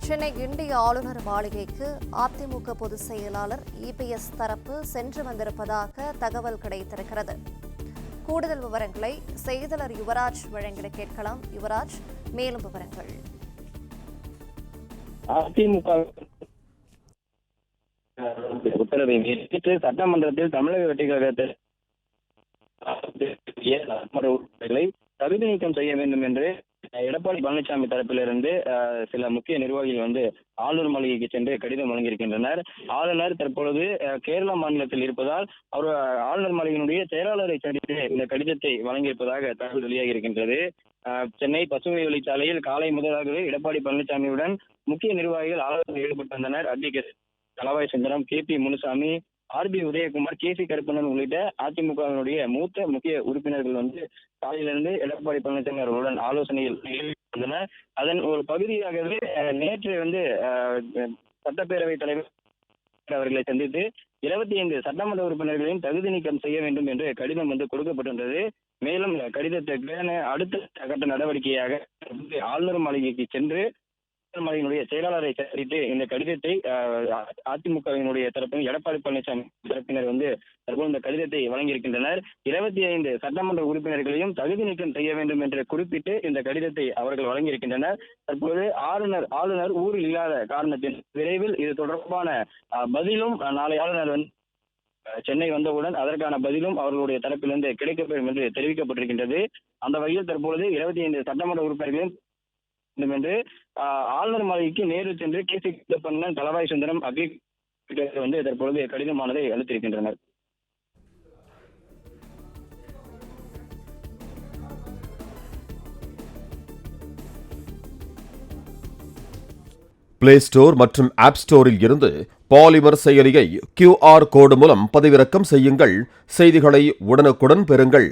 சென்னை கிண்டி ஆளுநர் மாளிகைக்கு அதிமுக பொதுச் செயலாளர் இபிஎஸ் தரப்பு சென்று வந்திருப்பதாக தகவல் கிடைத்திருக்கிறது. கூடுதல் விவரங்களை செய்தியாளர் யுவராஜ் வழங்கிட கேட்கலாம். யுவராஜ், மேலும் விவரங்கள். அதிமுக உத்தரவை மீறிட்டு சட்டமன்றத்தில் தமிழக வெற்றி கழகத்தில் தகுதி நீக்கம் செய்ய வேண்டும் என்று எடப்பாடி பழனிசாமி தரப்பிலிருந்து சில முக்கிய நிர்வாகிகள் ஆளுநர் மாளிகைக்கு சென்று கடிதம் வழங்கியிருக்கின்றனர். ஆளுநர் தற்பொழுது கேரள மாநிலத்தில் இருப்பதால் அவர் ஆளுநர் மாளிகையினுடைய செயலாளரை சந்தித்து இந்த கடிதத்தை வழங்கியிருப்பதாக தகவல் வெளியாகி இருக்கின்றது. சென்னை பசுமை வழிச்சாலையில் காலை முதலாகவே எடப்பாடி பழனிசாமியுடன் முக்கிய நிர்வாகிகள் ஆலோசனை ஈடுபட்டு வந்தனர். Advocate Dalavai Sundaram, KP Munusamy, RB Udhayakumar, KC Karuppannan உள்ளிட்ட அதிமுகவினுடைய மூத்த முக்கிய உறுப்பினர்கள் காலையிலிருந்து எடப்பாடி பழனிசாமி அவர்களுடன் ஆலோசனையில் ஈடுபட்டனர். அதன் ஒரு பகுதியாகவே நேற்று சட்டப்பேரவைத் தலைவர் அவர்களை சந்தித்து 25 சட்டமன்ற உறுப்பினர்களையும் தகுதி நீக்கம் செய்ய வேண்டும் என்று கடிதம் கொடுக்கப்பட்டிருந்தது. மேலும் கடிதத்திற்கு அடுத்த கட்ட நடவடிக்கையாக ஆளுநர் மாளிகைக்கு சென்று மாளிகையினுடைய செயலாளரை சந்தித்து இந்த கடிதத்தை அதிமுகவினுடைய தரப்பில் எடப்பாடி பழனிசாமி தரப்பினர் தற்போது இந்த கடிதத்தை வழங்கியிருக்கின்றனர். 25 சட்டமன்ற உறுப்பினர்களையும் தகுதி நீக்கம் செய்ய வேண்டும் என்று குறிப்பிட்டு இந்த கடிதத்தை அவர்கள் வழங்கியிருக்கின்றனர். தற்போது ஆளுநர் ஊரில் இல்லாத காரணத்தில் விரைவில் இது தொடர்பான பதிலும் நாளை ஆளுநர் சென்னை வந்தவுடன் அதற்கான பதிலும் அவர்களுடைய தரப்பிலிருந்து கிடைக்கப்பெறும் என்று தெரிவிக்கப்பட்டிருக்கின்றது. அந்த வகையில் தற்பொழுது 25 சட்டமன்ற உறுப்பினர்களையும் என்று ஆளுநர் மாளிகைக்கு நேரில் சென்று KC கருப்பண்ணன், தளவாய் சுந்தரம், அட்வொகேட் தற்பொழுது கடிதமானதை அளித்திருக்கின்றனர். பிளே ஸ்டோர் மற்றும் ஆப் ஸ்டோரில் இருந்து பாலிமர் செயலியை QR கோடு மூலம் பதிவிறக்கம் செய்யுங்கள். செய்திகளை உடனுக்குடன் பெறுங்கள்.